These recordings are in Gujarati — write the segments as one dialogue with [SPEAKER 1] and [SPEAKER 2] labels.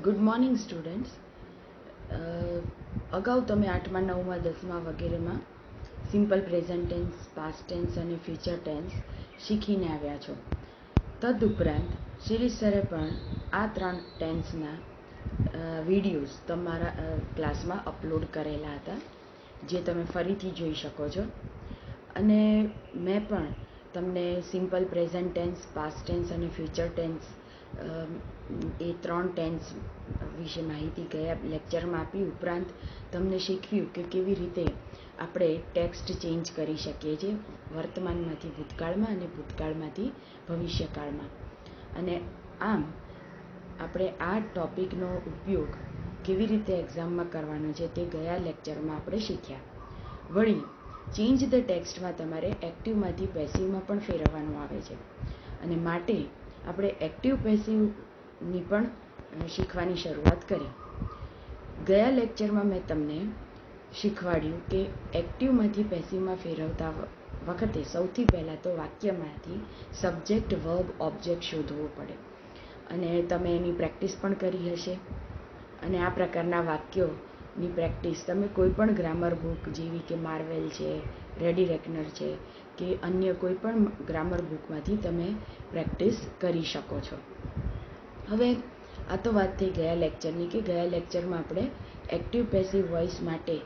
[SPEAKER 1] Good morning students. અગાઉ તમે 8મા 9મા 10મા વગેરેમાં simple present tense, past tense અને ફ્યુચર ટેન્સ શીખીને આવ્યા છો. તદુપરાંત શિરીષ સરે પણ આ 3 ટેન્સના વિડીયોઝ તમારા ક્લાસમાં અપલોડ કરેલા હતા, જે તમે ફરીથી જોઈ શકો છો. અને મેં પણ તમને simple present tense, past tense અને ફ્યુચર ટેન્સ એ 3 ટેન્સ વિશે માહિતી ગયા લેક્ચરમાં આપી. ઉપરાંત તમને શીખવ્યું કે કેવી રીતે આપણે ટેક્સ્ટ ચેન્જ કરી શકીએ છીએ વર્તમાનમાંથી ભૂતકાળમાં અને ભૂતકાળમાંથી ભવિષ્યકાળમાં. અને આમ આપણે આ ટૉપિકનો ઉપયોગ કેવી રીતે એક્ઝામમાં કરવાનો છે તે ગયા લેક્ચરમાં આપણે શીખ્યા. વળી ચેન્જ ધ ટેક્સ્ટમાં તમારે એક્ટિવમાંથી પેસિવમાં પણ ફેરવવાનું આવે છે, અને માટે આપણે એક્ટિવ પેસિવની પણ શીખવાની શરૂઆત કરી. ગયા લેક્ચરમાં મેં તમને શીખવાડ્યું કે એક્ટિવમાંથી પેસિવમાં ફેરવતા વખતે સૌથી પહેલાં તો વાક્યમાંથી સબ્જેક્ટ, વર્બ, ઓબ્જેક્ટ શોધવો પડે, અને તમે એની પ્રેક્ટિસ પણ કરી હશે. અને આ પ્રકારના વાક્યોની પ્રેક્ટિસ તમે કોઈ પણ ગ્રામર બુક જેવી કે માર્વેલ છે, રેડી રેકનર છે કે અન્ય કોઈ પણ ગ્રામર બુકમાંથી તમે પ્રેક્ટિસ કરી શકો છો. હવે આ તો વાત થઈ ગયા લેક્ચરની, કે ગયા લેક્ચરમાં આપણે એક્ટિવ પેસિવ વોઇસ માટે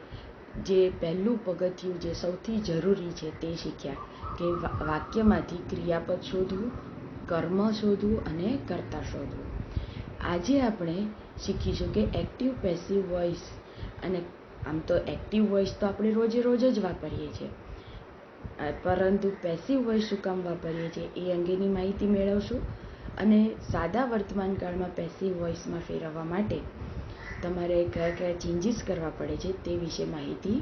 [SPEAKER 1] જે પહેલું પગથિયું જે સૌથી જરૂરી છે તે શીખ્યા કે વાક્યમાંથી ક્રિયાપદ શોધવું, કર્મ શોધવું અને કર્તા શોધવું. આજે આપણે શીખીશું કે એક્ટિવ પેસિવ વોઇસ. અને આમ તો એક્ટિવ વોઇસ તો આપણે રોજે રોજ જ વાપરીએ છીએ, પરંતુ પેસિવ વોઇસ શું કામ વાપરીએ છીએ એ અંગેની માહિતી મેળવશું. અને સાદા વર્તમાનકાળમાં પેસિવ વોઇસમાં ફેરવવા માટે તમારે કયા કયા ચેન્જીસ કરવા પડે છે તે વિશે માહિતી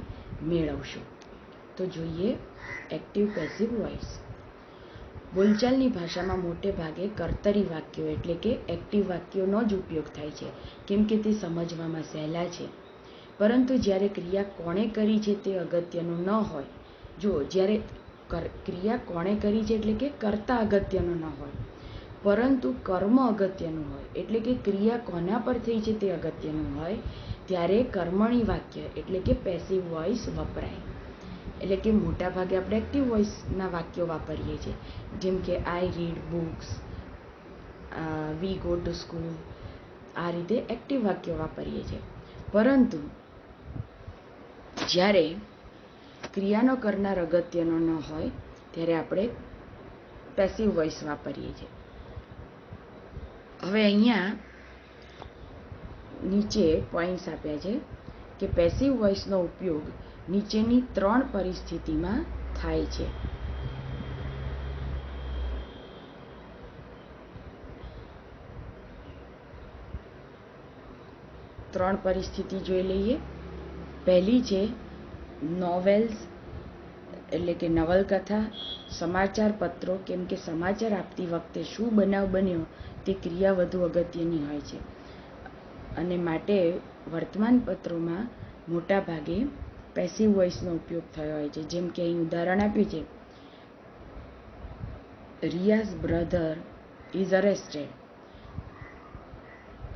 [SPEAKER 1] મેળવશું. તો જોઈએ એક્ટિવ પેસિવ વોઇસ. બોલચાલની ભાષામાં મોટે ભાગે કર્તરી વાક્યો એટલે કે એક્ટિવ વાક્યોનો જ ઉપયોગ થાય છે, કેમ કે તે સમજવામાં સહેલા છે. પરંતુ જ્યારે ક્રિયા કોણે કરી છે તે અગત્યનું ન હોય, જો જ્યારે ક્રિયા કોણે કરી છે એટલે કે કર્તા અગત્યનું ન હોય, પરંતુ કર્મ અગત્યનું હોય, એટલે કે ક્રિયા કોના પર થઈ છે તે અગત્યનું હોય, ત્યારે કર્મણી વાક્ય એટલે કે પેસિવ વોઇસ વપરાય. એટલે કે મોટા ભાગે આપણે એક્ટિવ વોઇસના વાક્યો વાપરીએ છીએ, જેમ કે આઈ read books, we go to school. આ રીતે એક્ટિવ વાક્યો વાપરીએ છીએ. પરંતુ જ્યારે ક્રિયાનો કરનાર અગત્યનો ન હોય ત્યારે આપણે પેસિવ વોઇસ વાપરીએ છીએ. હવે અહીંયા નીચે પોઈન્ટ્સ આપ્યા છે કે પેસિવ વોઇસનો ઉપયોગ નીચેની 3 પરિસ્થિતિમાં થાય છે. ત્રણ પરિસ્થિતિ જોઈ લઈએ. પહેલી છે નોવેલ્સ એટલે કે નવલકથા, સમાચાર પત્રો, કેમ કે સમાચાર આપતી વખતે શું બનાવ બન્યો તે ક્રિયા વધુ અગત્યની હોય છે, અને માટે વર્તમાનપત્રોમાં મોટા ભાગે પેસિવ વોઇસનો ઉપયોગ થયો હોય છે. જેમ કે અહીં ઉદાહરણ આપ્યું છે, રિયાઝ બ્રધર ઇઝ અરેસ્ટેડ.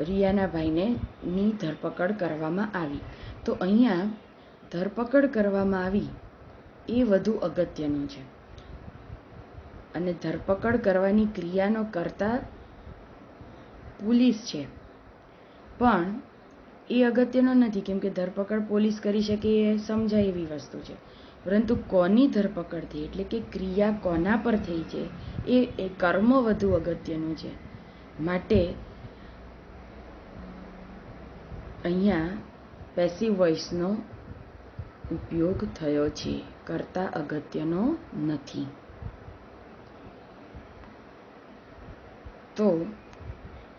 [SPEAKER 1] રિયાના ભાઈની ધરપકડ કરવામાં આવી. તો અહીંયા ધરપકડ કરવામાં આવી એ વધુ અગત્યનું છે, અને ધરપકડ કરવાની ક્રિયાનો કરતા પોલીસ છે, પણ એ અગત્યનો નથી, કેમ કે ધરપકડ પોલીસ કરી શકે એ સમજાય એવી વસ્તુ છે. પરંતુ કોની ધરપકડ થઈ એટલે કે ક્રિયા કોના પર થઈ છે એ કર્મ વધુ અગત્યનું છે. માટે અહીંયા પેસિવ વોઇસનો ઉપયોગ થયો છે, કરતા અગત્યનો નથી. તો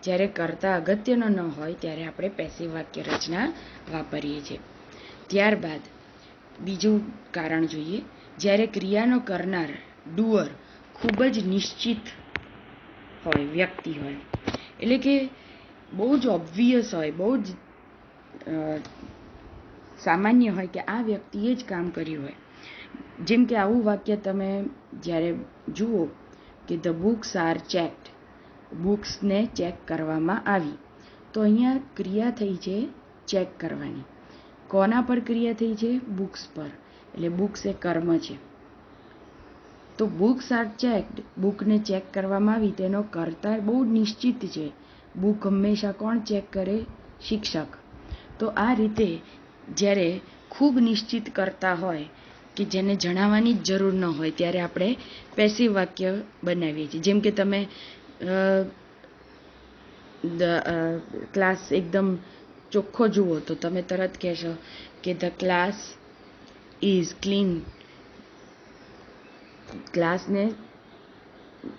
[SPEAKER 1] જ્યારે કરતા અગત્યનો ન હોય ત્યારે આપણે પેસિવ વાક્ય રચના વાપરીએ છીએ. ત્યારબાદ બીજું કારણ જોઈએ, જ્યારે ક્રિયાનો કરનાર ડુઅર ખૂબ જ નિશ્ચિત હોય, વ્યક્તિ હોય, એટલે કે બહુ જ ઓબ્વિયસ હોય, બહુ જ સામાન્ય હોય કે આ વ્યક્તિએ જ કામ કર્યું હોય. જેમ કે આવું વાક્ય તમે જ્યારે જુઓ કે ધ બુક્સ આર ચેક્ડ, બુક્સને ચેક કરવામાં આવી, તો અહીંયા ક્રિયા થઈ છે ચેક કરવાની. કોના પર ક્રિયા થઈ છે? બુક્સ પર. એટલે બુક્સ એ કર્મ છે. તો બુક્સ આર ચેકડ, બુકને ચેક કરવામાં આવી, તેનો કર્તા બહુ નિશ્ચિત છે. બુક હંમેશા કોણ ચેક કરે? શિક્ષક. તો આ રીતે જ્યારે ખૂબ નિશ્ચિત કરતા હોય કે જેને જણાવવાની જ જરૂર ન હોય ત્યારે આપણે પેસિવ વાક્ય બનાવીએ છીએ. જેમ કે તમે ક્લાસ એકદમ ચોખ્ખો જુઓ તો તમે તરત કહેશો કે ધ ક્લાસ ઇઝ ક્લીન. ક્લાસને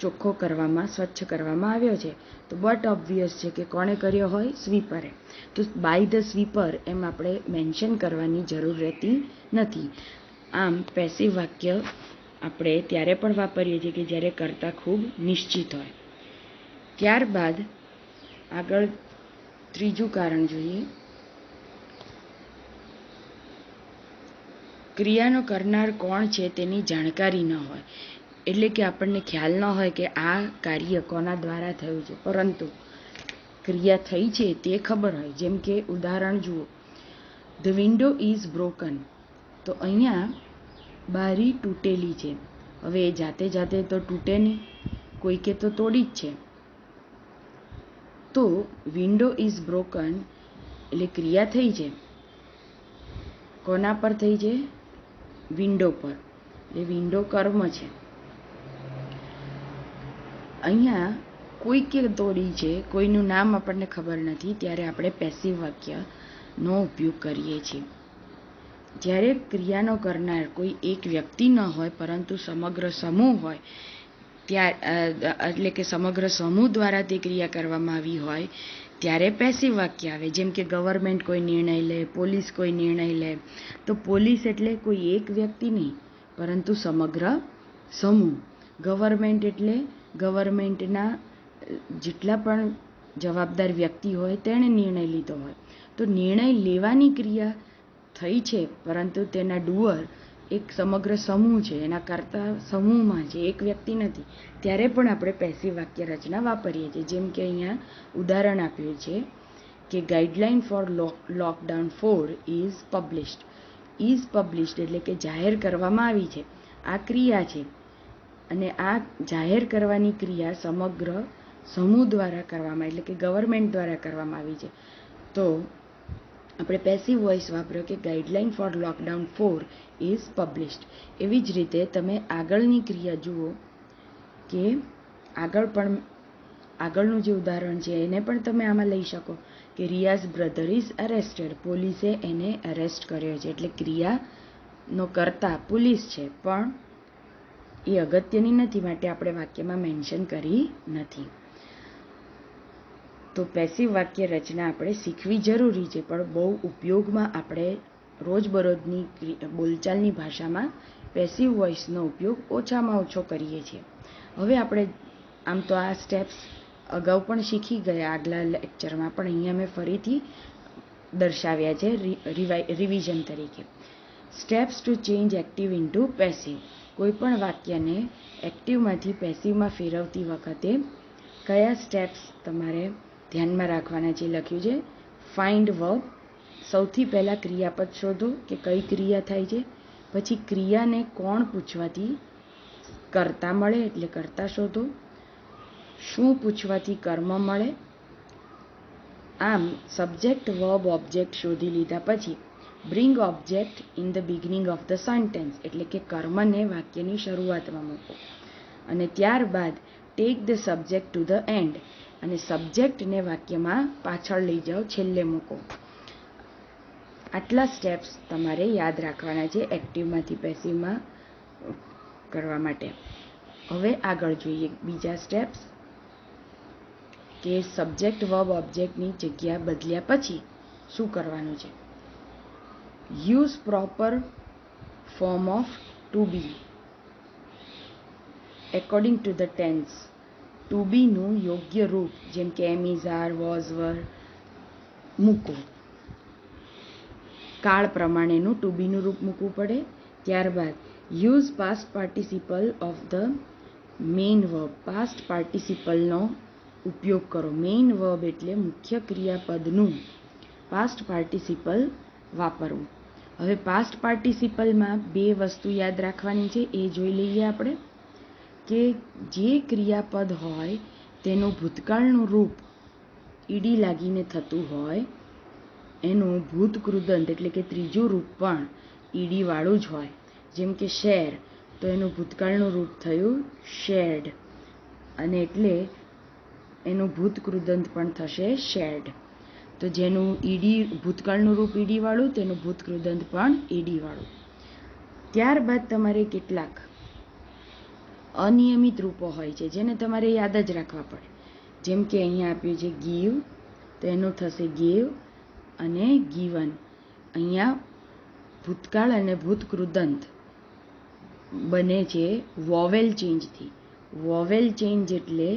[SPEAKER 1] ચોખ્ખો કરવામાં, સ્વચ્છ કરવામાં આવ્યો છે. તો બટ ઓબ્વિયસ છે કે કોણે કર્યો હોય? સ્વીપરે. તો બાય ધ સ્વીપર એમ આપણે મેન્શન કરવાની જરૂર રહેતી નથી. આમ પેસિવ વાક્ય આપણે ત્યારે પણ વાપરીએ છીએ કે જ્યારે કર્તા ખૂબ નિશ્ચિત હોય. ત્યારબાદ આગળ ત્રીજું કારણ જોઈએ. ક્રિયાનો કરનાર કોણ છે તેની જાણકારી ન હોય. એટલે કે આપણને ખ્યાલ ન હોય કે આ કાર્ય કોના દ્વારા થયું છે, પરંતુ ક્રિયા થઈ છે તે ખબર હોય. જેમ કે ઉદાહરણ જુઓ, ધ વિન્ડો ઇઝ બ્રોકન. તો અહીંયા બારી તૂટેલી છે. હવે એ જાતે જાતે તો તૂટે નહીં, કોઈકે તો તોડી જ છે. તો વિન્ડો ઇઝ બ્રોકન એટલે ક્રિયા થઈ છે. કોના પર થઈ છે? વિન્ડો પર. એટલે વિન્ડો કર્મ છે. અહીંયા કોઈકે તોડી છે, કોઈનું નામ આપણને ખબર નથી, ત્યારે આપણે પેસિવ વાક્યનો ઉપયોગ કરીએ છીએ. જ્યારે ક્રિયાનો કરનાર કોઈ એક વ્યક્તિ ન હોય પરંતુ સમગ્ર સમૂહ હોય, એટલે કે સમગ્ર સમૂહ દ્વારા તે ક્રિયા કરવામાં આવી હોય ત્યારે પેસિવ વાક્ય આવે. જેમ કે ગવર્મેન્ટ કોઈ નિર્ણય લે, પોલીસ કોઈ નિર્ણય લે. તો પોલીસ એટલે કોઈ એક વ્યક્તિ નહીં, પરંતુ સમગ્ર સમૂહ. ગવર્મેન્ટ એટલે ગવર્મેન્ટના જેટલા પણ જવાબદાર વ્યક્તિ હોય તેણે નિર્ણય લીધો હોય. તો નિર્ણય લેવાની ક્રિયા થઈ છે, પરંતુ તેના ડુઅર એક સમગ્ર સમૂહ છે, એના કરતા સમૂહમાં છે, એક વ્યક્તિ નથી. ત્યારે પણ આપણે પેસિવ વાક્ય રચના વાપરીએ છીએ. જેમ કે અહીંયા ઉદાહરણ આપ્યું છે કે guideline for lockdown 4 is published. Is published એટલે કે જાહેર કરવામાં આવી છે. આ ક્રિયા છે અને આ જાહેર કરવાની ક્રિયા સમગ્ર સમૂહ દ્વારા કરવામાં, એટલે કે ગવર્મેન્ટ દ્વારા કરવામાં આવી છે. તો આપણે પેસિવ વોઇસ વાપર્યો કે guideline for lockdown 4 is published. એવી જ રીતે તમે આગળની ક્રિયા જુઓ કે આગળનું જે ઉદાહરણ છે એને પણ તમે આમાં લઈ શકો કે રિયાઝ બ્રધર ઇઝ અરેસ્ટેડ. પોલીસે એને અરેસ્ટ કર્યો છે. એટલે ક્રિયાનો કર્તા પોલીસ છે, પણ એ અગત્યની નથી, માટે આપણે વાક્યમાં મેન્શન કરી નથી. તો પેસિવ વાક્ય રચના આપણે શીખવી જરૂરી છે, પણ બહુ ઉપયોગમાં આપણે રોજબરોજની બોલચાલની ભાષામાં પેસિવ વોઇસનો ઉપયોગ ઓછામાં ઓછો કરીએ છીએ. હવે આપણે આમ તો આ સ્ટેપ્સ અગાઉ પણ શીખી ગયા આગલા લેક્ચરમાં, પણ અહીંયા મેં ફરીથી દર્શાવ્યા છે રિવિઝન તરીકે. Steps to change active into passive. કોઈ પણ વાક્યને એક્ટિવમાંથી પેસિવમાં ફેરવતી વખતે કયા સ્ટેપ્સ તમારે ધ્યાનમાં રાખવાના છે લખ્યું છે. Find verb. સૌથી પહેલાં ક્રિયાપદ શોધો કે કઈ ક્રિયા થાય છે. પછી ક્રિયાને કોણ પૂછવાથી કર્તા મળે, એટલે કર્તા શોધો. શું પૂછવાથી કર્મ મળે. આમ સબ્જેક્ટ વર્બ ઓબ્જેક્ટ શોધી લીધા પછી bring object in the beginning of the sentence, એટલે કે કર્મને વાક્યની શરૂઆતમાં મૂકો. અને ત્યારબાદ take the subject to the and, અને સબ્જેક્ટને વાક્યમાં પાછળ લઈ જાઓ, છેલ્લે મૂકો. આટલા સ્ટેપ્સ તમારે યાદ રાખવાના છે એક્ટિવમાંથી પેસિવમાં કરવા માટે. હવે આગળ જોઈએ બીજા સ્ટેપ્સ કે સબ્જેક્ટ વર્બ ઓબ્જેક્ટની જગ્યા બદલ્યા પછી શું કરવાનું છે. Use proper form of to be according to the tense. To બીનું યોગ્ય રૂપ, જેમ કે am is, are, was, were મૂકો. કાળ પ્રમાણેનું ટુ બીનું રૂપ મૂકવું પડે. ત્યારબાદ use past participle of the main verb. Past પાર્ટિસિપલનો ઉપયોગ કરો. મેઇન વર્બ એટલે મુખ્ય ક્રિયાપદનું પાસ્ટ પાર્ટિસિપલ વાપરવું. હવે પાસ્ટ પાર્ટિસિપલમાં બે વસ્તુ યાદ રાખવાની છે, એ જોઈ લઈએ આપણે કે જે ક્રિયાપદ હોય તેનું ભૂતકાળનું રૂપ ઈડી લાગીને થતું હોય એનું ભૂતકૃદંત એટલે કે ત્રીજું રૂપ પણ ઈડીવાળું જ હોય. જેમ કે શેર, તો એનું ભૂતકાળનું રૂપ થયું શેર્ડ, અને એટલે એનું ભૂતકૃદંત પણ થશે શેર્ડ. તો જેનું ભૂતકાળનું રૂપ ઈડીવાળું તેનું ભૂતકૃદંત પણ ઈડીવાળું. ત્યારબાદ તમારે કેટલાક અનિયમિત રૂપો હોય છે જેને તમારે યાદ જ રાખવા પડે. જેમ કે અહીંયા આપ્યું છે ગીવ, તો એનું થશે ગેવ અને ગીવન. અહીંયા ભૂતકાળ અને ભૂતકૃદંત બને છે વોવેલ ચેન્જથી. વોવેલ ચેન્જ એટલે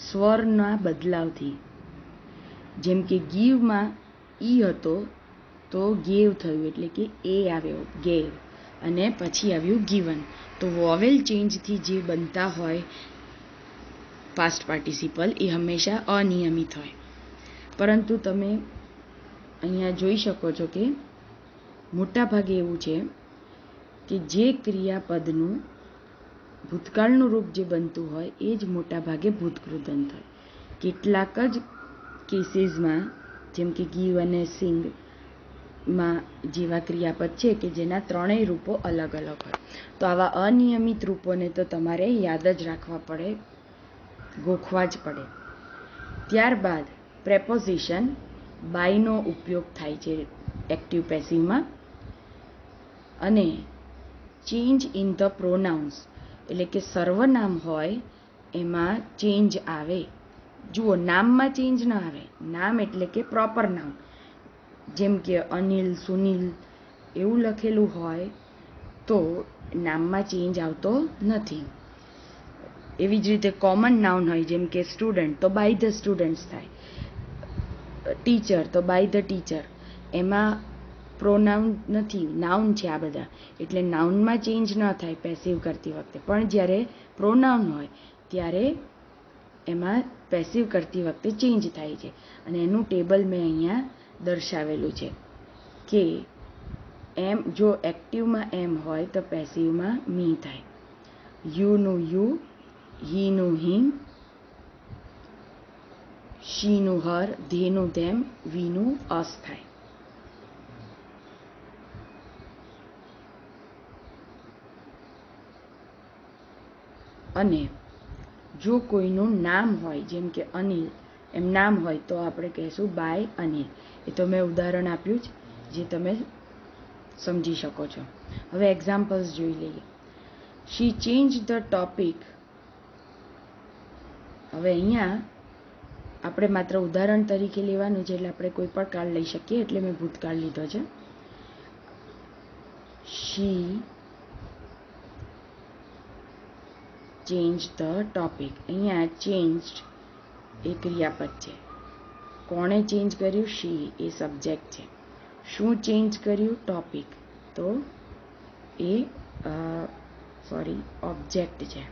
[SPEAKER 1] સ્વરના બદલાવથી. જેમ કે ગીવમાં ઈ હતો તો ગેવ થયું એટલે કે એ આવ્યો ગેવ, અને પછી આવ્યું ગીવન. તો વોવેલ ચેન્જથી જે બનતા હોય પાસ્ટ પાર્ટિસિપલ એ હંમેશા અનિયમિત હોય. પરંતુ તમે અહીંયા જોઈ શકો છો કે મોટા ભાગે એવું છે કે જે ક્રિયાપદનું ભૂતકાળનું રૂપ જે બનતું હોય એ જ મોટા ભાગે ભૂતકૃદંત હોય. કેટલાક જ કેસીસમાં જેમ કે ગીવ અને સિંગમાં જેવા ક્રિયાપદ છે કે જેના ત્રણેય રૂપો અલગ અલગ હોય. તો આવા અનિયમિત રૂપોને તો તમારે યાદ જ રાખવા પડે, ગોખવા જ પડે. ત્યારબાદ પ્રેપોઝિશન બાયનો ઉપયોગ થાય છે એક્ટિવ પેસિવમાં, અને ચેન્જ ઇન ધ પ્રોનાઉન્સ એટલે કે સર્વનામ હોય એમાં ચેન્જ આવે. જુઓ, નામમાં ચેન્જ ન આવે. નામ એટલે કે પ્રોપર નામ, જેમ કે અનિલ, સુનિલ એવું લખેલું હોય તો નામમાં ચેન્જ આવતો નથી. એવી જ રીતે કોમન નાઉન હોય જેમ કે સ્ટુડન્ટ, તો બાય ધ સ્ટુડન્ટ્સ થાય. ટીચર, તો બાય ધ ટીચર. એમાં પ્રોનાઉન નથી, નાઉન છે આ બધા, એટલે નાઉનમાં ચેન્જ ન થાય પેસિવ કરતી વખતે. પણ જ્યારે પ્રોનાઉન હોય ત્યારે એમાં પેસિવ કરતી વખતે ચેન્જ થાય છે, અને એનું ટેબલ મેં અહીંયા દર્શાવેલું છે કે એમ જો એક્ટિવમાં એમ હોય તો પેસિવમાં મી થાય. યુનું યુ, હીનું હિમ, શીનું હર, ધેનું ધેમ, વીનું અસ થાય. અને જો કોઈનું નામ હોય જેમ કે અનિલ એમ નામ હોય તો આપણે કહીશું બાય અનિલ. એ તો મેં ઉદાહરણ આપ્યું જ જે તમે સમજી શકો છો. હવે એક્ઝામ્પલ્સ જોઈ લઈએ. શી ચેન્જ ધ ટોપિક. હવે અહીંયા આપણે માત્ર ઉદાહરણ તરીકે લેવાનું છે, એટલે આપણે કોઈ પણ કાળ લઈ શકીએ, એટલે મેં ભૂતકાળ લીધો છે. શી ચેન્જ ધ ટોપિક. અહીંયા ચેન્જડ એ ક્રિયાપદ છે. કોણે ચેન્જ કર્યું? શી એ સબ્જેક્ટ છે. શું ચેન્જ કર્યું? ટોપિક, તો એ ઓબ્જેક્ટ છે.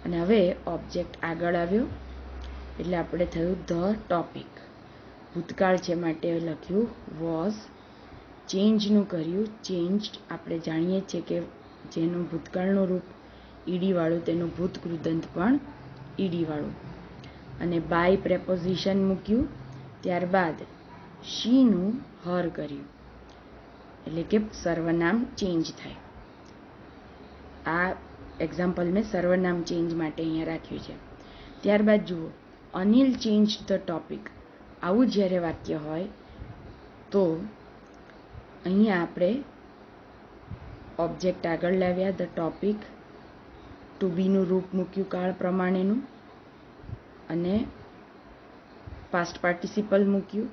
[SPEAKER 1] અને હવે ઓબ્જેક્ટ આગળ આવ્યો એટલે આપણે થયું ધ ટોપિક. ભૂતકાળ છે માટે લખ્યું વોઝ. ચેન્જનું કર્યું ચેન્જડ. આપણે જાણીએ છીએ કે જેનું ભૂતકાળનું રૂપ ઈડીવાળું તેનું ભૂતકૃદંત પણ ઈડીવાળું. અને બાય પ્રેપોઝિશન મૂક્યું, ત્યારબાદ શીનું હર કર્યું એટલે કે સર્વનામ ચેન્જ થાય. આ એક્ઝામ્પલ મેં સર્વનામ ચેન્જ માટે અહીંયા રાખ્યું છે. ત્યારબાદ જુઓ, અનિલ ચેન્જ ધ ટોપિક. આવું જ્યારે વાક્ય હોય તો અહીંયા આપણે ઓબ્જેક્ટ આગળ લાવ્યા, ધ ટોપિક, ટુ બીનું રૂપ મૂક્યું કાળ પ્રમાણેનું, અને પાસ્ટ પાર્ટિસિપલ મૂક્યું,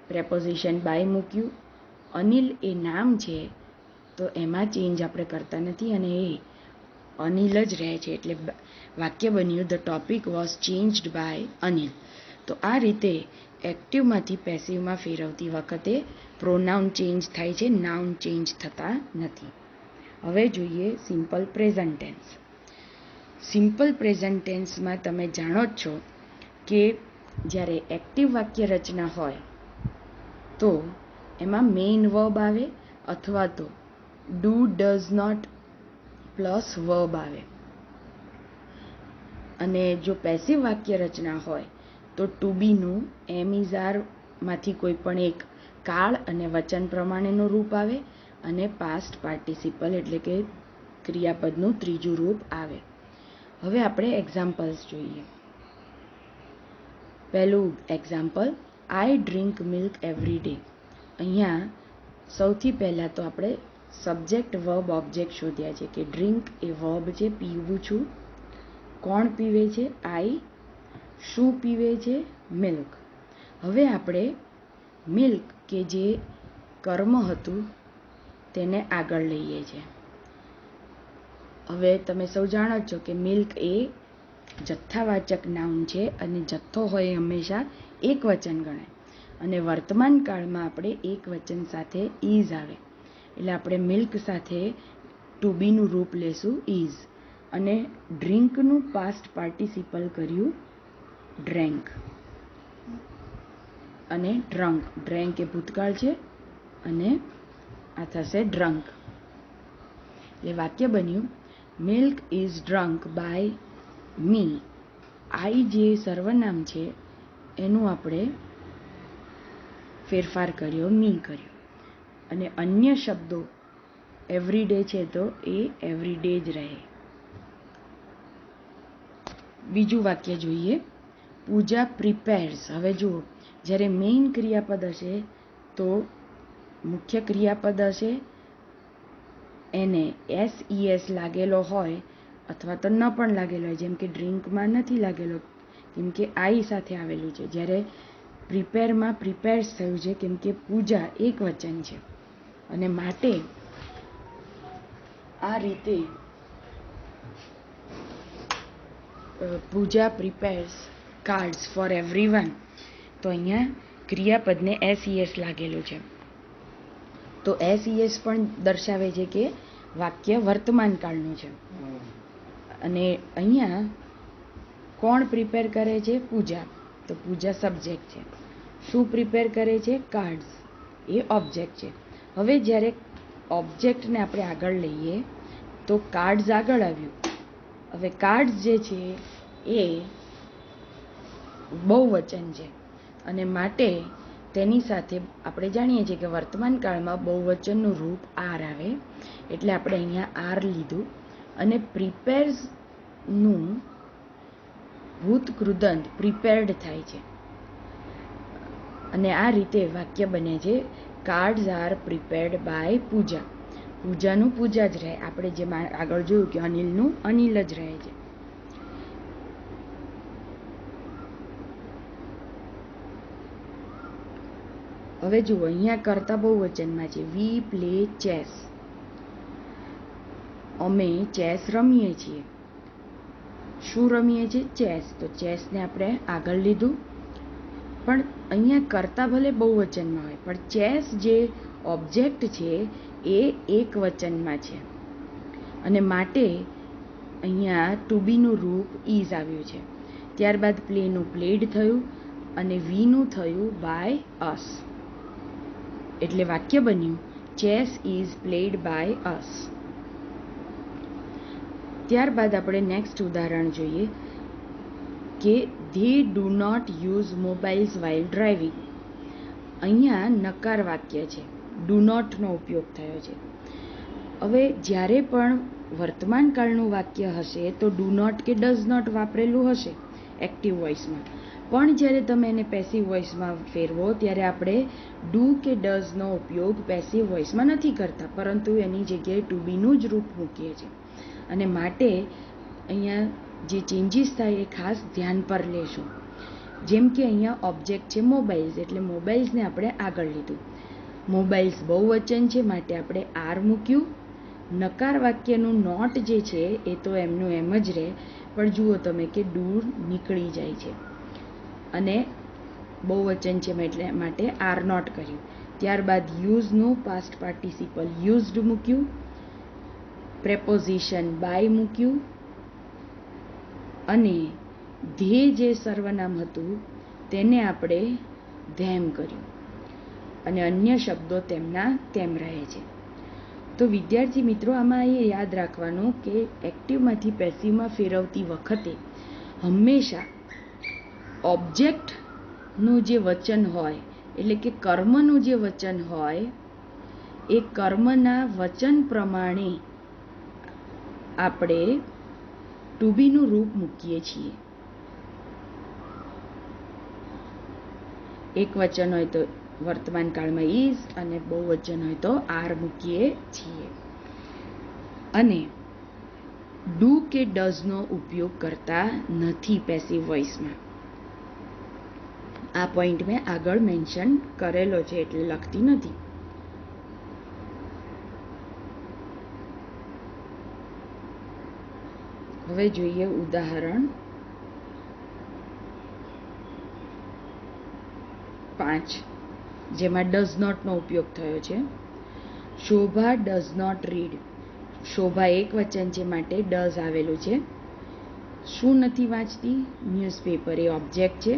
[SPEAKER 1] પ્રેપોઝિશન બાય મૂક્યું. અનિલ એ નામ છે તો એમાં ચેન્જ આપણે કરતા નથી અને એ અનિલ જ રહે છે, એટલે વાક્ય બન્યું the topic was changed by Anil. તો આ રીતે એક્ટિવમાંથી પેસિવમાં ફેરવતી વખતે પ્રોનાઉન ચેન્જ થાય છે, નાઉન ચેન્જ થતા નથી. હવે જોઈએ simple present tense. Simple present ટેન્સમાં તમે જાણો જ છો કે જ્યારે એક્ટિવ વાક્ય રચના હોય તો એમાં મેઇન વર્બ આવે અથવા તો do does not plus verb આવે, અને જો પેસિવ વાક્ય રચના હોય તો ટુ બીનું એમ ઇઝ આર માંથી કોઈ પણ એક કાળ અને વચન પ્રમાણેનું રૂપ આવે અને પાસ્ટ પાર્ટિસિપલ એટલે કે ક્રિયાપદનું ત્રીજું રૂપ આવે. હવે આપણે એક્ઝામ્પલ્સ જોઈએ. પહેલું એક્ઝામ્પલ, આઈ ડ્રિંક મિલ્ક એવરી ડે. અહીંયા સૌથી પહેલાં તો આપણે સબ્જેક્ટ વર્બ ઓબ્જેક્ટ શોધ્યા છે કે ડ્રિંક એ વર્બ છે, પીવું છું. કોણ પીવે છે? આઈ. શું પીવે છે? મિલ્ક. હવે આપણે મિલ્ક કે જે કર્મ હતું તેને આગળ લઈએ છીએ. હવે તમે સૌ જાણો છો કે મિલ્ક એ જથ્થાવાચક નાઉન છે અને જથ્થો હોય હંમેશા એક વચન ગણાય, અને વર્તમાન કાળમાં આપણે એક વચન સાથે ઇઝ આવે એટલે આપણે મિલ્ક સાથે ટુ બીનું રૂપ લેશું ઇઝ, અને ડ્રિંકનું પાસ્ટ પાર્ટિસિપલ કર્યું ડ્રેન્ક, અને ડ્રંક. ડ્રેન્ક એ ભૂતકાળ છે અને આ થશે ડ્રંક. એટલે વાક્ય બન્યું, milk is drunk by me. I જે સર્વનામ છે એનું આપણે ફેરફાર કર્યો, મી કર્યો, અને અન્ય શબ્દો એવરી ડે છે તો એ એવરી ડે જ રહે. બીજું વાક્ય જોઈએ, પૂજા પ્રિપેર્સ. હવે જુઓ, જ્યારે મેઇન ક્રિયાપદ હશે તો મુખ્ય ક્રિયાપદ હશે એને SES લાગેલો હોય અથવા તો ન પણ લાગેલો હોય, જેમ કે ડ્રિંકમાં નથી લાગેલો કેમ કે આઈ સાથે આવેલું છે, જ્યારે પ્રિપેરમાં પ્રિપેર્સ થયું છે કેમ કે પૂજા એક વચન છે, અને માટે આ રીતે પૂજા પ્રિપેર્સ કાર્ડ્સ ફોર એવરીવન. તો અહીંયા ક્રિયાપદને SES લાગેલું છે, તો SES પણ દર્શાવે છે કે વાક્ય વર્તમાન કાળનું છે. અને અહીંયા કોણ પ્રિપેર કરે છે? પૂજા. તો પૂજા સબ્જેક્ટ છે. શું પ્રિપેર કરે છે? કાર્ડ્સ એ ઓબ્જેક્ટ છે. હવે જ્યારે ઓબ્જેક્ટને આપણે આગળ લઈએ તો કાર્ડ્સ આગળ આવ્યું. હવે કાર્ડ્સ જે છે એ બહુવચન છે અને માટે તેની સાથે આપણે જાણીએ છીએ કે વર્તમાન કાળમાં બહુવચનનું રૂપ આર આવે, એટલે આપણે અહીંયા આર લીધું, અને પ્રિપેર્સનું ભૂત કૃદંત પ્રિપેર્ડ થાય છે, અને આ રીતે વાક્ય બને છે, કાર્ડ્સ આર પ્રિપેર્ડ બાય પૂજા. પૂજાનું પૂજા જ રહે, આપણે જેમ આગળ જોયું કે અનિલનું અનિલ જ રહે છે. હવે જુઓ, અહીંયા કરતા બહુવચનમાં છે, વી પ્લે ચેસ. અમે ચેસ રમીએ છીએ. શું રમીએ છીએ? ચેસ. તો ચેસને આપણે આગળ લીધું, પણ અહીંયા કરતા ભલે બહુવચનમાં હોય પણ ચેસ જે ઓબ્જેક્ટ છે એ એક વચનમાં છે, અને માટે અહીંયા ટુ બીનું રૂપ ઇઝ આવ્યું છે. ત્યારબાદ પ્લેનું પ્લેડ થયું અને વીનું થયું બાય અસ, એટલે વાક્ય બન્યું, chess is played by us. ત્યારબાદ આપણે નેક્સ્ટ ઉદાહરણ જોઈએ કે they do not use mobiles while driving. અહીંયા નકાર વાક્ય છે, ડુ નોટનો ઉપયોગ થયો છે. હવે જ્યારે પણ વર્તમાન કાળનું વાક્ય હશે તો ડુ નોટ કે ડઝ નોટ વાપરેલું હશે એક્ટિવ વોઇસમાં, પણ જ્યારે તમે એને પેસિવ વોઇસમાં ફેરવો ત્યારે આપણે ડુ કે ડઝનો ઉપયોગ પેસિવ વોઇસમાં નથી કરતા, પરંતુ એની જગ્યાએ ટુ બીનું જ રૂપ મૂકીએ છીએ, અને માટે અહીંયા જે ચેન્જીસ થાય એ ખાસ ધ્યાન પર લેશું. જેમ કે અહીંયા ઓબ્જેક્ટ છે મોબાઈલ્સ, એટલે મોબાઈલ્સને આપણે આગળ લીધું. મોબાઈલ્સ બહુવચન છે માટે આપણે આર મૂક્યું. નકાર વાક્યનું નોટ જે છે એ તો એમનું એમ જ રહે, પણ જુઓ તમે કે ડુ નીકળી જાય છે અને બહુવચન છે માટે આર નોટ કર્યું. ત્યારબાદ યુઝનું પાસ્ટ પાર્ટિસિપલ યુઝડ મૂક્યું, પ્રેપોઝિશન બાય મૂક્યું, અને ધે જે સર્વનામ હતું તેને આપણે ધેમ કર્યું અને અન્ય શબ્દો તેમના તેમ રહે છે. તો વિદ્યાર્થી મિત્રો, આમાં એ યાદ રાખવાનું કે એક્ટિવમાંથી પેસિવમાં ફેરવતી વખતે હંમેશા ઓબ્જેક્ટનું જે વચન હોય, એટલે કે કર્મનું જે વચન હોય, એ કર્મના વચન પ્રમાણે આપણે ટુ બીનું રૂપ મૂકીએ છીએ. એક વચન હોય તો વર્તમાન કાળમાં ઇઝ અને બહુવચન હોય તો આર મૂકીએ છીએ. અને ડુ કે ડઝનો ઉપયોગ કરતા નથી પેસિવ વોઇસમાં. આ પોઈન્ટ મેં આગળ મેન્શન કરેલો છે એટલે લખતી નથી. હવે જોઈએ ઉદાહરણ 5, જેમાં ડઝ નોટનો ઉપયોગ થયો છે. શોભા ડઝ નોટ રીડ. શોભા એક વચન છે માટે ડઝ આવેલું છે. શું નથી વાંચતી? ન્યૂઝપેપર એ ઓબ્જેક્ટ છે.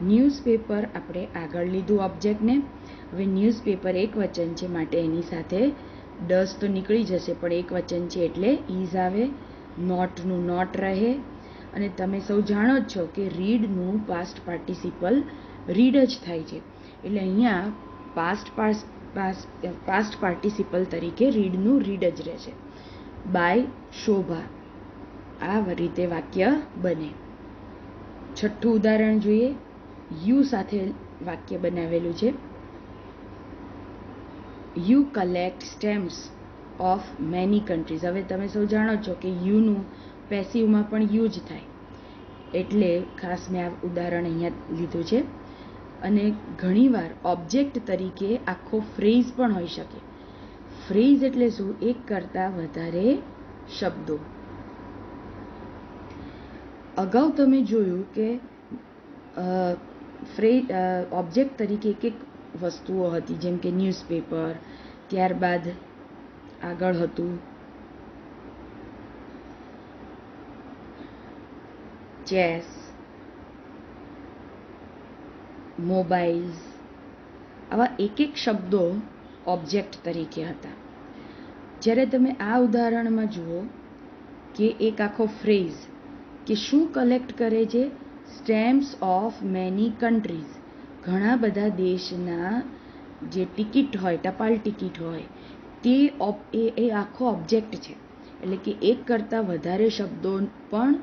[SPEAKER 1] ન્યૂઝપેપર આપણે આગળ લીધું ઓબ્જેક્ટને. હવે ન્યૂઝપેપર એક વચન છે માટે એની સાથે ડઝ તો નીકળી જશે, પણ એક વચન છે એટલે ઇઝ આવે. નોટનું નોટ રહે. અને તમે સૌ જાણો જ છો કે રીડનું પાસ્ટ પાર્ટિસિપલ રીડ જ થાય છે, એટલે અહીંયા પાસ્ટ પાર્ટિસિપલ તરીકે રીડનું રીડ જ રહેશે. બાય શોભા. આ રીતે વાક્ય બને. છઠ્ઠું ઉદાહરણ જોઈએ. યુ સાથે વાક્ય બનાવેલું છે. You collect stamps of many countries. હવે તમે સૌ જાણો છો કે યુનું પેસિવમાં પણ યુ જ થાય, એટલે ખાસ મેં આ ઉદાહરણ અહીંયા લીધું છે. અને ઘણીવાર ઓબ્જેક્ટ તરીકે આખો ફ્રેઝ પણ હોઈ શકે. ફ્રેઝ એટલે શું? એક કરતાં વધારે શબ્દો. અગાઉ તમે જોયું કે ઓબ્જેક્ટ તરીકે એક વસ્તુઓ હતી, જેમ કે ન્યૂઝપેપર, ત્યારબાદ આગળ હતું ચેસ, મોબાઈલ્સ. આવા એક શબ્દો ઓબ્જેક્ટ તરીકે હતા. જ્યારે તમે આ ઉદાહરણમાં જુઓ કે એક આખો ફ્રેઝ કે શું કલેક્ટ કરે છે? Stamps of many countries. ઘણા બધા દેશના જે ટિકિટ હોય, ટપાલ ટિકિટ હોય, તે એ આખો ઓબ્જેક્ટ છે. એટલે કે એક કરતાં વધારે શબ્દો પણ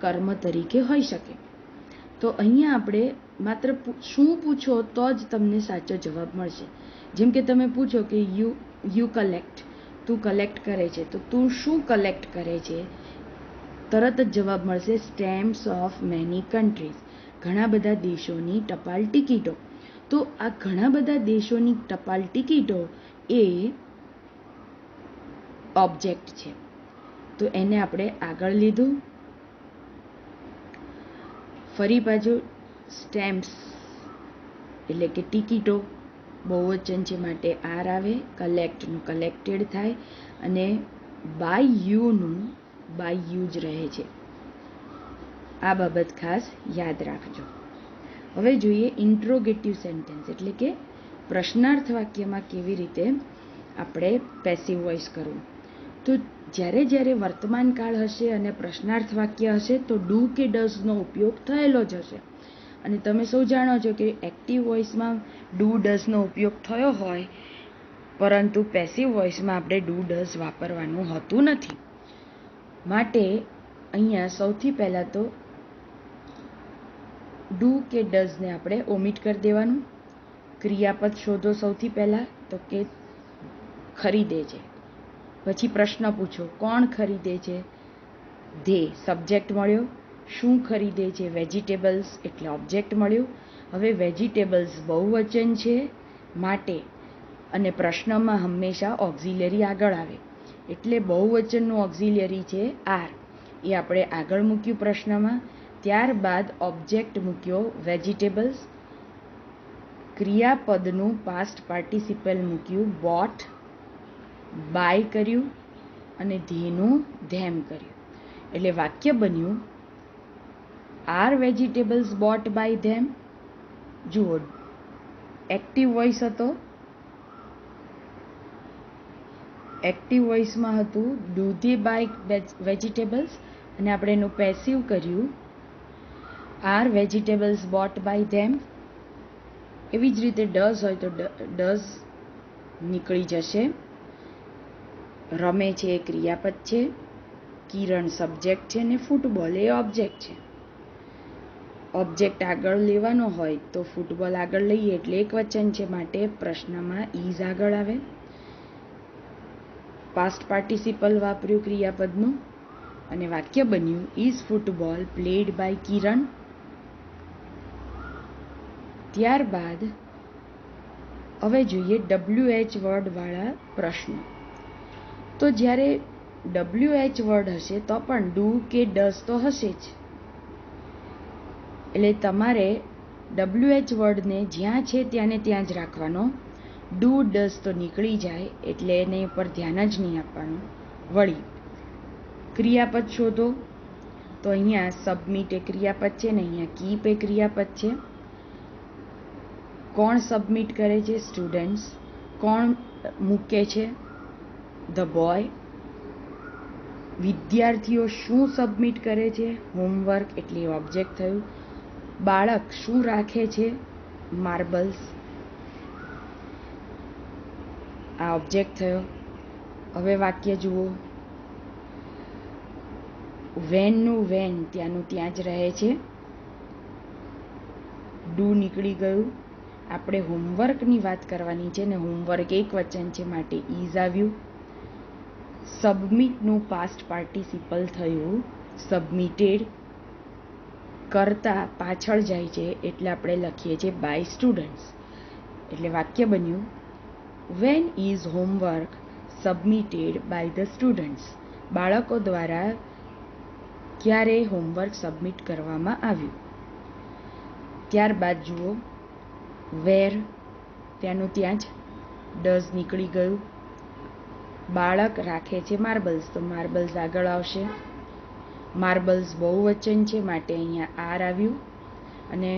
[SPEAKER 1] કર્મ તરીકે હોઈ શકે. તો અહીંયા આપણે માત્ર શું પૂછો તો જ તમને સાચો જવાબ મળશે. જેમ કે તમે પૂછો કે યુ કલેક્ટ, તું કલેક્ટ કરે છે, તો તું શું કલેક્ટ કરે છે? તરત જ જવાબ મળશે સ્ટેમ્પ્સ ઓફ મેની કન્ટ્રીઝ. ઘણા બધા દેશોની ટપાલ ટિકિટો. તો આ ઘણા બધા દેશોની ટપાલ ટિકિટો એ ઓબ્જેક્ટ છે, તો એને આપણે આગળ લીધું. ફરી પાછું સ્ટેમ્પ્સ એટલે કે ટિકિટો બહુવચન છે માટે આર આવે. કલેક્ટનું કલેક્ટેડ થાય અને બાય યુનું બાય યુ જ રહે છે. આ બાબત ખાસ યાદ રાખજો. હવે જોઈએ ઇન્ટ્રોગેટિવ સેન્ટેન્સ, એટલે કે પ્રશ્નાર્થ વાક્યમાં કેવી રીતે આપણે પેસિવ વોઇસ કરવું. તો જ્યારે વર્તમાન કાળ હશે અને પ્રશ્નાર્થ વાક્ય હશે તો ડુ કે ડઝનો ઉપયોગ થયેલો જ હશે. અને તમે સૌ જાણો છો કે એક્ટિવ વોઇસમાં ડુ ડઝનો ઉપયોગ થયો હોય, પરંતુ પેસિવ વોઇસમાં આપણે ડુ ડઝ વાપરવાનું હોતું નથી. માટે અહીંયા સૌથી પહેલાં તો ડુ કે ડઝને આપણે ઓમિટ કરી દેવાનું. ક્રિયાપદ શોધો સૌથી પહેલાં, તો કે ખરીદે છે. પછી પ્રશ્ન પૂછો, કોણ ખરીદે છે? ધે સબ્જેક્ટ મળ્યો. શું ખરીદે છે? વેજીટેબલ્સ એટલે ઓબ્જેક્ટ મળ્યું. હવે વેજીટેબલ્સ બહુવચન છે માટે, અને પ્રશ્નમાં હંમેશા ઓક્ઝિલરી આગળ આવે, એટલે બહુવચનનું ઓક્ઝિલરી છે આર, એ આપણે આગળ મૂક્યું પ્રશ્નમાં. ત્યારબાદ ઓબ્જેક્ટ મૂક્યો વેજીટેબલ્સ. ક્રિયાપદનું પાસ્ટ પાર્ટિસિપલ મૂક્યું બોટ. બાય કર્યું અને ધેનું ધેમ કર્યું. એટલે વાક્ય બન્યું are vegetables bought by them. જુઓ, એક્ટિવ વોઇસ હતો, એક્ટિવ વોઇસમાં હતું ડુ ધે બાય વેજીટેબલ્સ, અને આપણે એનું પેસિવ કર્યું are vegetables bought by them. એવી જ રીતે ડઝ હોય તો ડઝ નીકળી જશે. રમે છે એ ક્રિયાપદ છે, કિરણ સબ્જેક્ટ છે ને ફૂટબોલ એ ઓબ્જેક્ટ છે. ઓબ્જેક્ટ આગળ લેવાનો હોય તો ફૂટબોલ આગળ લઈએ એટલે એક વચન છે, માટે પ્રશ્નમાં ઇઝ આગળ આવે. પાસ્ટ પાર્ટિસિપલ વાપર્યું ક્રિયાપદનું અને વાક્ય બન્યું ઇઝ ફૂટબોલ પ્લેડ બાય કિરણ. ત્યારબાદ હવે જોઈએ WH વર્ડવાળા પ્રશ્નો. તો જ્યારે WH વર્ડ હશે તો પણ ડુ કે ડઝ તો હશે જ. એટલે તમારે WH વર્ડને જ્યાં છે ત્યાં ને ત્યાં જ રાખવાનો. ડુ ડઝ તો નીકળી જાય એટલે એને ઉપર ધ્યાન જ નહીં આપવાનું. વળી ક્રિયાપદ શોધો, તો અહીંયા સબમિટ એ ક્રિયાપદ છે ને અહીંયા કીપ એ ક્રિયાપદ છે. કોણ સબમિટ કરે છે? સ્ટુડન્ટ્સ. કોણ મૂકે છે? The boy. વિદ્યાર્થીઓ શું સબમિટ કરે છે? હોમવર્ક, એટલે ઓબ્જેક્ટ થયું. બાળક શું રાખે છે? માર્બલ્સ, આ ઓબ્જેક્ટ થયો. હવે વાક્ય જુઓ, વેનનું વેન ત્યાંનું ત્યાં જ રહે છે. ડુ નીકળી ગયું. આપણે હોમવર્કની વાત કરવાની છે ને હોમવર્ક એક વચન છે માટે ઇઝ આવ્યું. સબમિટનું પાસ્ટ પાર્ટિસિપલ થયું સબમિટેડ. કરતા પાછળ જાય છે એટલે આપણે લખીએ છીએ બાય સ્ટુડન્ટ્સ. એટલે વાક્ય બન્યું when is homework submitted by the students. બાળકો દ્વારા ક્યારે હોમવર્ક સબમિટ કરવામાં આવ્યું. ત્યારબાદ જુઓ, વેર ત્યાંનું ત્યાં જ, ડઝ નીકળી ગયું. બાળક રાખે છે માર્બલ્સ, તો માર્બલ્સ આગળ આવશે. માર્બલ્સ બહુવચન છે માટે અહીંયા આર આવ્યું. અને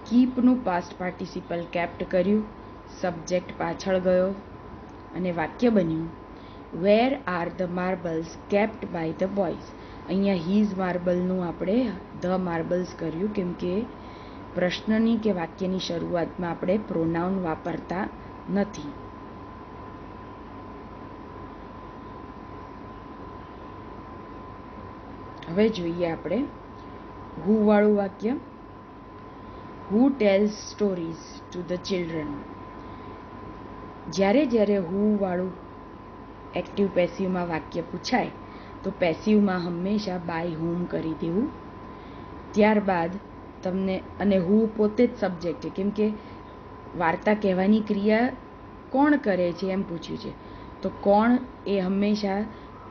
[SPEAKER 1] કીપનું પાસ્ટ પાર્ટિસિપલ કેપ્ટ કર્યું, સબ્જેક્ટ પાછળ ગયો અને વાક્ય બન્યું where are the marbles kept by the boys. અહીંયા હીઝ માર્બલનું આપણે ધ માર્બલ્સ કર્યું કેમ કે પ્રશ્નની કે વાક્યની શરૂઆતમાં આપણે પ્રોનાઉન વાપરતા નથી. હવે જોઈએ આપણે હુ વાળું વાક્ય. Who tells stories to the children. જ્યારે હુ વાળું એક્ટિવ પેસિવમાં વાક્ય પૂછાય તો પેસિવમાં હંમેશા બાય હુમ કરી દેવું. ત્યારબાદ તમને, અને હુ પોતે જ સબ્જેક્ટ છે કેમ કે વાર્તા કહેવાની ક્રિયા કોણ કરે છે એમ પૂછ્યું છે, તો કોણ એ હંમેશા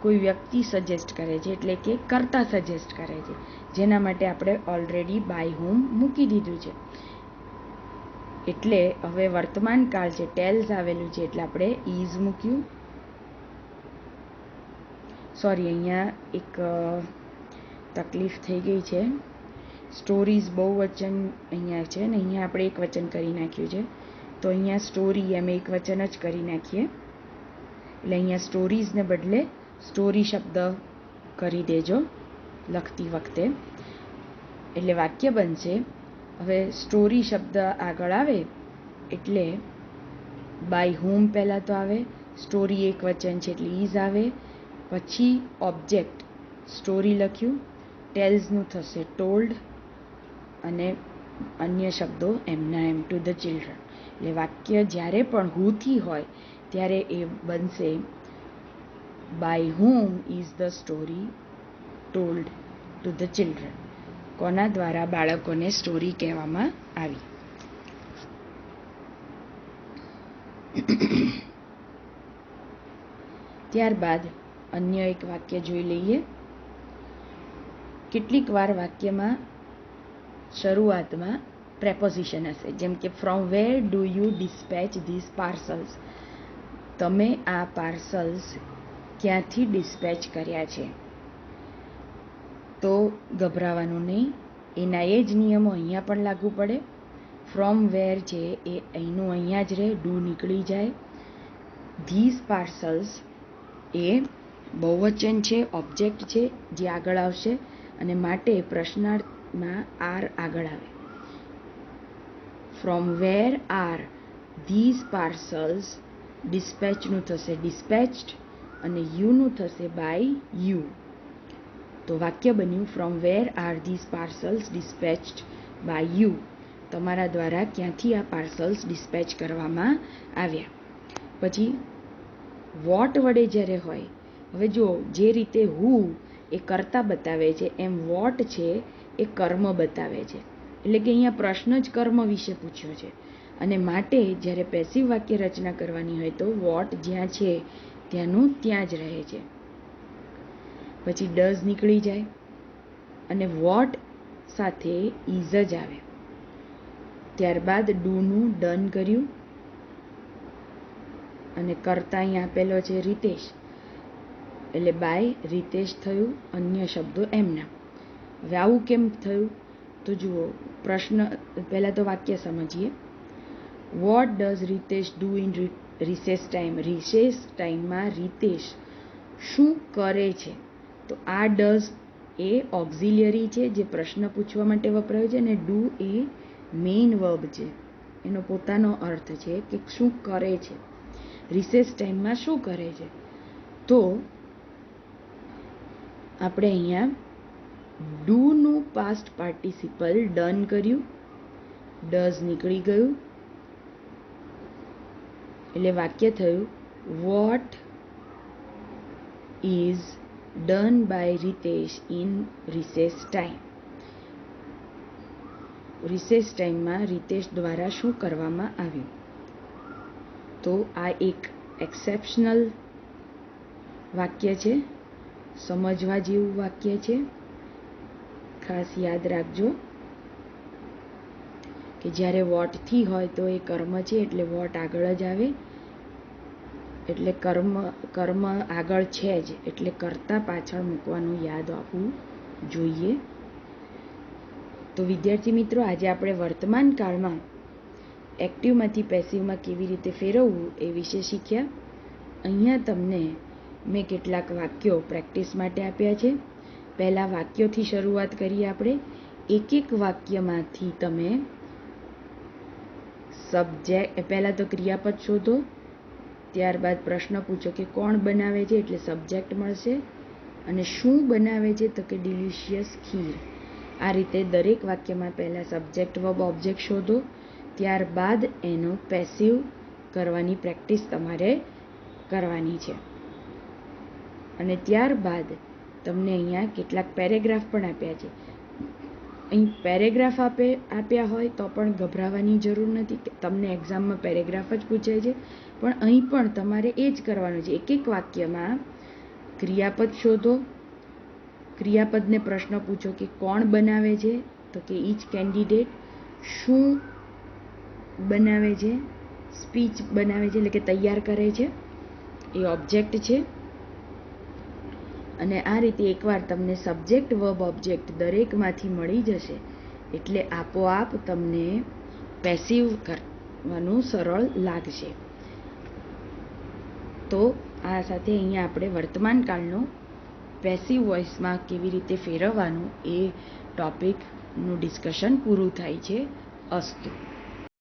[SPEAKER 1] કોઈ વ્યક્તિ સજેસ્ટ કરે છે, એટલે કે કર્તા સજેસ્ટ કરે છે, જેના માટે આપણે ઓલરેડી બાય હુમ મૂકી દીધું છે. એટલે હવે વર્તમાન કાળ છે, ટેલ્સ આવેલું છે એટલે આપણે ઇઝ મૂક્યું. સોરી, અહીંયા એક તકલીફ થઈ ગઈ છે. સ્ટોરીઝ બહુવચન અહીંયા છે ને અહીંયા આપણે એક વચન કરી નાખ્યું છે, તો અહીંયા સ્ટોરી એમ એક વચન જ કરી નાખીએ. એટલે અહીંયા સ્ટોરીઝને બદલે સ્ટોરી શબ્દ કરી દેજો લખતી વખતે, એટલે વાક્ય બનશે. હવે સ્ટોરી શબ્દ આગળ આવે એટલે બાય હુમ પહેલાં તો આવે, સ્ટોરી એક વચન છે એટલે ઇઝ આવે, પછી ઓબ્જેક્ટ સ્ટોરી લખ્યું, ટેલ્સનું થશે ટોલ્ડ, અને અન્ય શબ્દો એમના એમ ટુ ધ ચિલ્ડ્રન. એટલે વાક્ય જ્યારે પણ હુથી હોય ત્યારે એ બનશે by whom is the story told to the children. કોના દ્વારા બાળકોને સ્ટોરી કહેવામાં આવી. ત્યારબાદ અન્ય એક વાક્ય જોઈ લઈએ. કેટલીક વાર વાક્યમાં શરૂઆતમાં પ્રેપોઝિશન હશે, જેમ કે from where do you dispatch this parcels. તમે આ પાર્સલ્સ ક્યાંથી ડિસ્પેચ કર્યા છે. તો ગભરાવાનું નહીં. એના એ જ નિયમો અહીંયા પણ લાગુ પડે. ફ્રોમ વેર છે એ અહીંનું અહીંયા જ રહે, ડુ નીકળી જાય. ધીઝ પાર્સલ્સ એ બહુવચન છે, ઓબ્જેક્ટ છે જે આગળ આવશે, અને માટે પ્રશ્નાર્થમાં આર આગળ આવે. From where are these parcels, ડિસ્પેચનું થશે ડિસ્પેચ્ડ અને યુનું થશે બાય યુ. તો વાક્ય બન્યું from where are these parcels dispatched by you. તમારા દ્વારા ક્યાંથી આ પાર્સલ્સ ડિસ્પેચ કરવામાં આવ્યા. પછી વોટ વડે જ્યારે હોય, હવે જો જે રીતે હુ એ કર્તા બતાવે છે એમ વોટ છે એ કર્મ બતાવે છે. એટલે કે અહીંયા પ્રશ્ન જ કર્મ વિશે પૂછ્યો છે, અને માટે જ્યારે પેસિવ વાક્ય રચના કરવાની હોય તો વોટ જ્યાં છે ત્યાંનું ત્યાં જ રહે છે. પછી ડઝ નીકળી જાય અને વોટ સાથે ઇઝ જ આવે. ત્યારબાદ ડુનું ડન કર્યું અને કરતા અહીંયા આપેલો છે રીતેશ, એટલે બાય રીતેશ થયું, અન્ય શબ્દો એમના. હવે આવું કેમ થયું? તો જુઓ, પ્રશ્ન પહેલાં તો વાક્ય સમજીએ. What does Ritesh do in recess time? Recess ટાઈમમાં રીતેશ શું કરે છે? તો આ ડઝ એ ઓક્ઝિલિયરી છે જે પ્રશ્ન પૂછવા માટે વપરાયો છે, અને ડુ એ મેઇન વર્બ છે, એનો પોતાનો અર્થ છે કે શું કરે છે, રિસેસ ટાઈમમાં શું કરે છે. તો આપણે અહીંયા ડુનું પાસ્ટ પાર્ટિસિપલ ડન કર્યું, ડઝ નીકળી ગયું, એટલે વાક્ય થયું what is done by Ritesh in recess time. Recess ટાઈમમાં રીતેશ દ્વારા શું કરવામાં આવ્યું. તો આ એક એક્સેપ્શનલ વાક્ય છે, સમજવા જેવું વાક્ય છે. ખાસ યાદ રાખજો કે જ્યારે વોટથી હોય તો એ કર્મ છે, એટલે વોટ આગળ જ આવે, એટલે કર્મ આગળ છે જ, એટલે કરતા પાછળ મૂકવાનું યાદ આપવું જોઈએ. તો વિદ્યાર્થી મિત્રો, આજે આપણે વર્તમાન કાળમાં એક્ટિવમાંથી પેસિવમાં કેવી રીતે ફેરવવું એ વિશે શીખ્યા. અહીંયા તમને મેં કેટલાક વાક્યો પ્રેક્ટિસ માટે આપ્યા છે. પહેલાં વાક્યોથી શરૂઆત કરીએ આપણે. એક એક વાક્યમાંથી તમે સબ્જેક્ટ, પહેલાં તો ક્રિયાપદ શોધો, ત્યારબાદ પ્રશ્ન પૂછો કે કોણ બનાવે છે, એટલે સબ્જેક્ટ મળશે, અને શું બનાવે છે તો કે ડિલિશિયસ ખીર. આ રીતે દરેક વાક્યમાં પહેલાં સબ્જેક્ટ વર્બ ઓબ્જેક્ટ શોધો, ત્યારબાદ એનો પેસિવ કરવાની પ્રેક્ટિસ તમારે કરવાની છે. અને ત્યારબાદ તમને અહીંયા કેટલાક પેરેગ્રાફ પણ આપ્યા છે. અહીં પેરેગ્રાફ આપ્યા હોય તો પણ ગભરાવાની જરૂર નથી. તમને એક્ઝામમાં પેરેગ્રાફ જ પૂછાય છે, પણ અહીં પણ તમારે એ જ કરવાનું છે. એક એક વાક્યમાં ક્રિયાપદ શોધો, ક્રિયાપદને પ્રશ્ન પૂછો કે કોણ બનાવે છે, તો કે ઈચ કેન્ડિડેટ. શું બનાવે છે? સ્પીચ બનાવે છે, એટલે કે તૈયાર કરે છે, એ ઓબ્જેક્ટ છે. અને આ રીતે એકવાર તમને સબ્જેક્ટ વર્બ ઓબ્જેક્ટ દરેકમાંથી મળી જશે, એટલે આપોઆપ તમને પેસિવ કરવાનું સરળ લાગશે. તો આ સાથે અહીંયા આપણે વર્તમાન કાળનો પેસિવ વોઇસમાં કેવી રીતે ફેરવવાનું એ ટોપિકનું ડિસ્કશન પૂરું થાય છે. અસ્તુ.